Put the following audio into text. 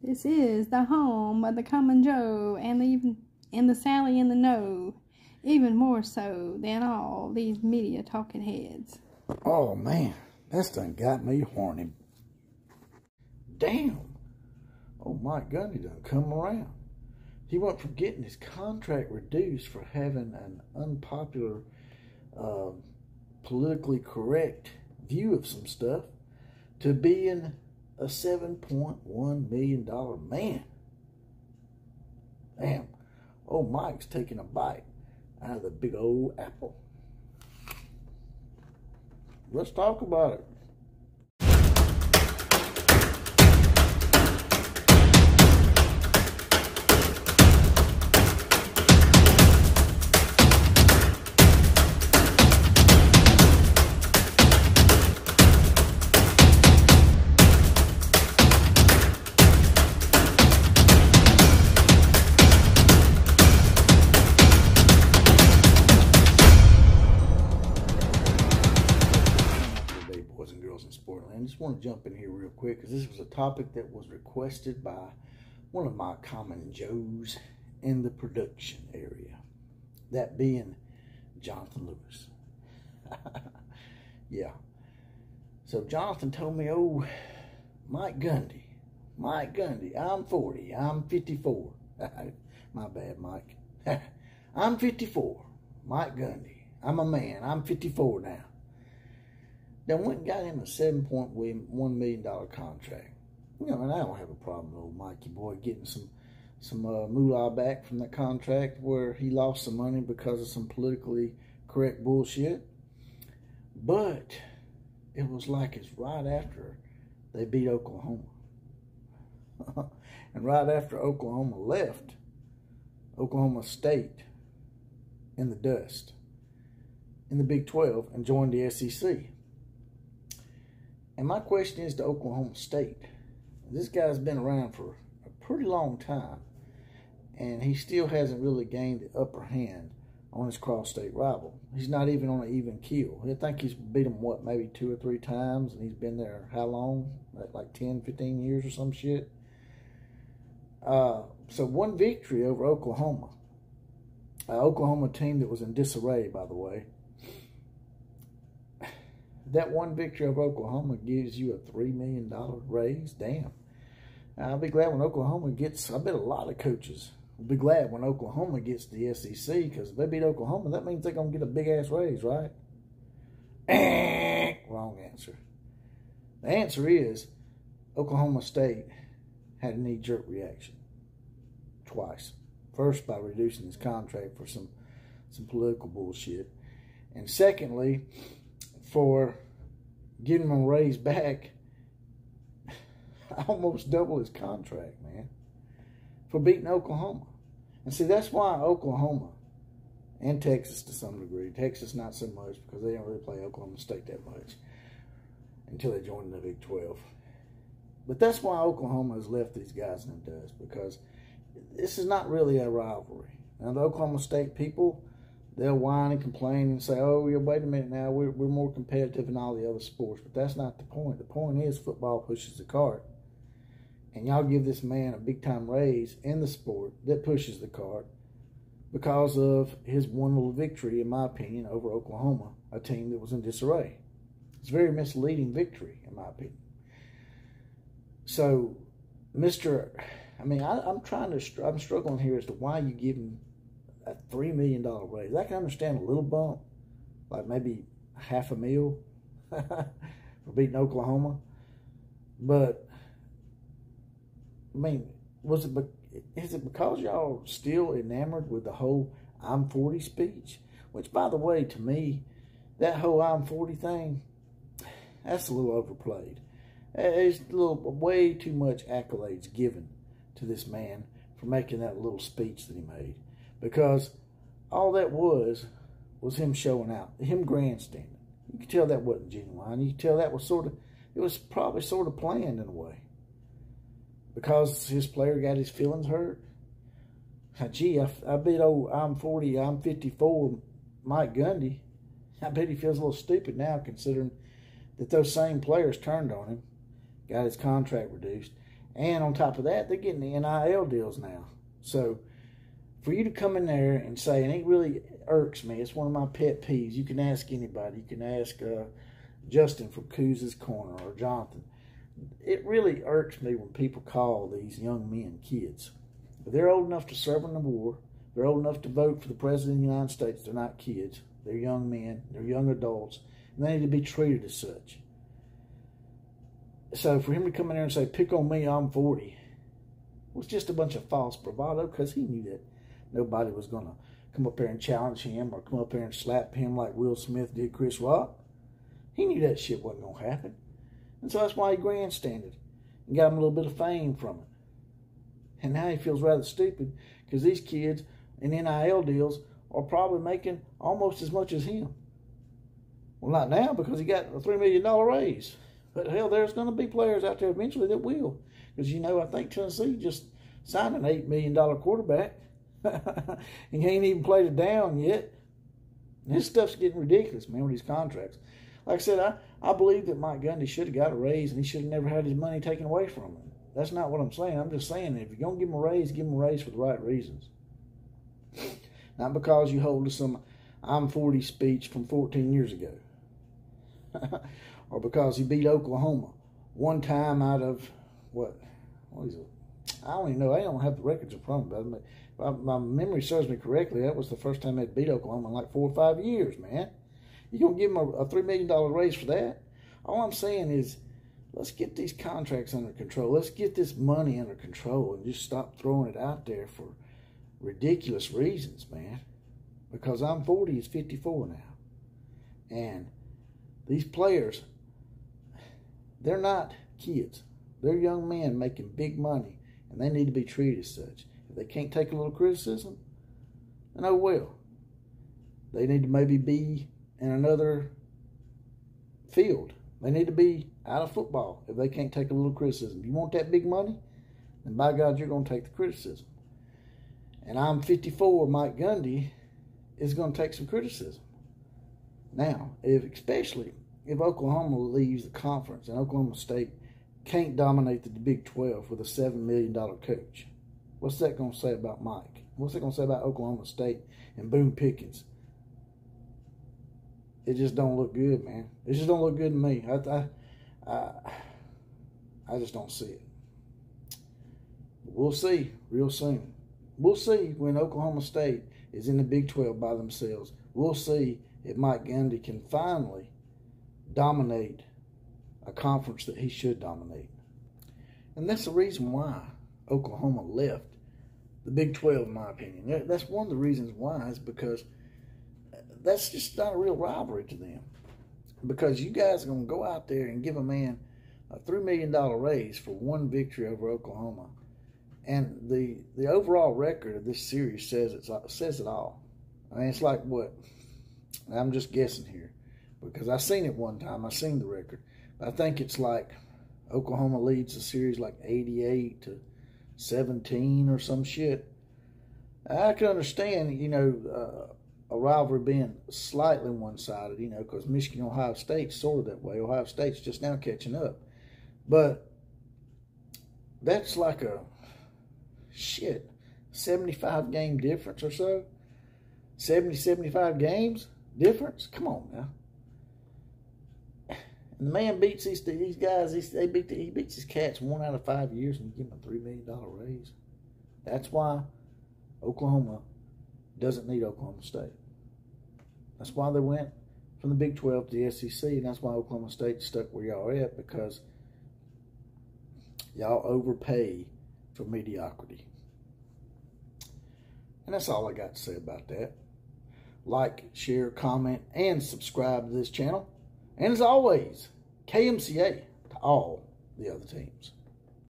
This is the home of the Common Joe and the Sally in the Know, even more so than all these media talking heads. Oh man, that's done got me horny. Damn. Oh, Mike Gundy done come around. He went from getting his contract reduced for having an unpopular, politically correct view of some stuff to being a $7.1 million man. Damn. Oh, Mike's taking a bite out of the big old apple. Let's talk about it. I just want to jump in here real quick because this was a topic that was requested by one of my common Joes in the production area, that being Jonathan Lewis. Yeah. So Jonathan told me, oh, Mike Gundy, I'm 40, I'm 54. My bad, Mike. I'm 54. Mike Gundy, I'm a man, I'm 54 now. Then went and got him a $7.1 million contract. You know, and I don't have a problem with old Mikey boy getting some moolah back from that contract where he lost some money because of some politically correct bullshit. But it was like it's right after they beat Oklahoma. And right after Oklahoma left Oklahoma State in the dust in the Big 12 and joined the SEC. And my question is to Oklahoma State. This guy's been around for a pretty long time, and he still hasn't really gained the upper hand on his cross-state rival. He's not even on an even keel. I think he's beat him, what, maybe 2 or 3 times, and he's been there how long? Like 10, 15 years or some shit. So one victory over Oklahoma. Oklahoma team that was in disarray, by the way. That one victory over Oklahoma gives you a $3 million raise. Damn. I'll be glad when Oklahoma gets, I bet a lot of coaches will be glad when Oklahoma gets the SEC, because if they beat Oklahoma, that means they're going to get a big-ass raise, right? Wrong answer. The answer is Oklahoma State had a knee-jerk reaction twice. First, by reducing his contract for some political bullshit. And secondly, for getting him a raise back, almost double his contract, man, for beating Oklahoma. And see, that's why Oklahoma and Texas to some degree, Texas not so much because they didn't really play Oklahoma State that much until they joined the Big 12. But that's why Oklahoma has left these guys in the dust, because this is not really a rivalry. Now, the Oklahoma State people, they'll whine and complain and say, oh, yeah, wait a minute now, we're more competitive in all the other sports. But that's not the point. The point is football pushes the cart. And y'all give this man a big-time raise in the sport that pushes the cart because of his one little victory, in my opinion, over Oklahoma, a team that was in disarray. It's a very misleading victory, in my opinion. So, I'm struggling here as to why you give him a $3 million raise. I can understand a little bump, like maybe $500,000 for beating Oklahoma. But, I mean, is it because y'all still enamored with the whole I'm 40 speech? Which, by the way, to me, that whole I'm 40 thing, that's a little overplayed. There's way too much accolades given to this man for making that little speech that he made. Because all that was him showing out, him grandstanding. You could tell that wasn't genuine. You could tell that was it was probably sort of planned in a way. Because his player got his feelings hurt. Gee, I bet I'm 40, I'm 54, Mike Gundy, I bet he feels a little stupid now considering that those same players turned on him, got his contract reduced, And on top of that, they're getting the NIL deals now. So for you to come in there and say, and it really irks me, it's one of my pet peeves. You can ask anybody. You can ask Justin from Cooz's Corner or Jonathan. It really irks me when people call these young men kids. If they're old enough to serve in the war, they're old enough to vote for the President of the United States, they're not kids. They're young men. They're young adults. And they need to be treated as such. So for him to come in there and say, pick on me, I'm 40, was just a bunch of false bravado, because he knew that nobody was going to come up there and challenge him or come up there and slap him like Will Smith did Chris Rock. He knew that shit wasn't going to happen. And so that's why he grandstanded and got him a little bit of fame from it. And now he feels rather stupid because these kids in NIL deals are probably making almost as much as him. Well, not now, because he got a $3 million raise. But hell, there's going to be players out there eventually that will. Because, you know, I think Tennessee just signed an $8 million quarterback. And he ain't even played it down yet. And this stuff's getting ridiculous, man, with these contracts. Like I said, I believe that Mike Gundy should have got a raise and he should have never had his money taken away from him. That's not what I'm saying. I'm just saying that if you're going to give him a raise for the right reasons. Not because you hold to some I'm 40 speech from 14 years ago. Or because he beat Oklahoma one time out of, what is it? I don't even know. I don't have the records in front of me. But my memory serves me correctly, that was the first time they beat Oklahoma in like 4 or 5 years, man. You're going to give him a $3 million raise for that? All I'm saying is, let's get these contracts under control. Let's get this money under control and just stop throwing it out there for ridiculous reasons, man. Because I'm 40, he's 54 now. And these players, they're not kids. They're young men making big money, and they need to be treated as such. If they can't take a little criticism, then oh well. They need to maybe be in another field. They need to be out of football if they can't take a little criticism. You want that big money? Then by God, you're going to take the criticism. And I'm 54, Mike Gundy is going to take some criticism. Now, especially if Oklahoma leaves the conference and Oklahoma State can't dominate the Big 12 with a $7 million coach, what's that going to say about Mike? What's that going to say about Oklahoma State and Boone Pickens? It just don't look good, man. It just don't look good to me. I just don't see it. We'll see real soon. We'll see when Oklahoma State is in the Big 12 by themselves. We'll see if Mike Gundy can finally dominate a conference that he should dominate. And that's the reason why Oklahoma left the Big 12, in my opinion. That's one of the reasons why, is because that's just not a real rivalry to them. Because you guys are going to go out there and give a man a $3 million raise for one victory over Oklahoma. And the overall record of this series says it all. I mean, it's like what? I'm just guessing here, because I seen it one time. I seen the record. I think it's like Oklahoma leads the series like 88-17 or some shit. I can understand, you know, a rivalry being slightly one-sided, you know, because Michigan, Ohio State's sort of that way. Ohio State's just now catching up. But that's like a 75 game difference or so. 75 games difference? Come on now. And the man beats these guys. He beats his Cats 1 out of 5 years, and you give him a $3 million raise. That's why Oklahoma doesn't need Oklahoma State. That's why they went from the Big 12 to the SEC, and that's why Oklahoma State stuck where y'all are at, because y'all overpay for mediocrity. And that's all I got to say about that. Like, share, comment, and subscribe to this channel. And as always, KMCA to all the other teams.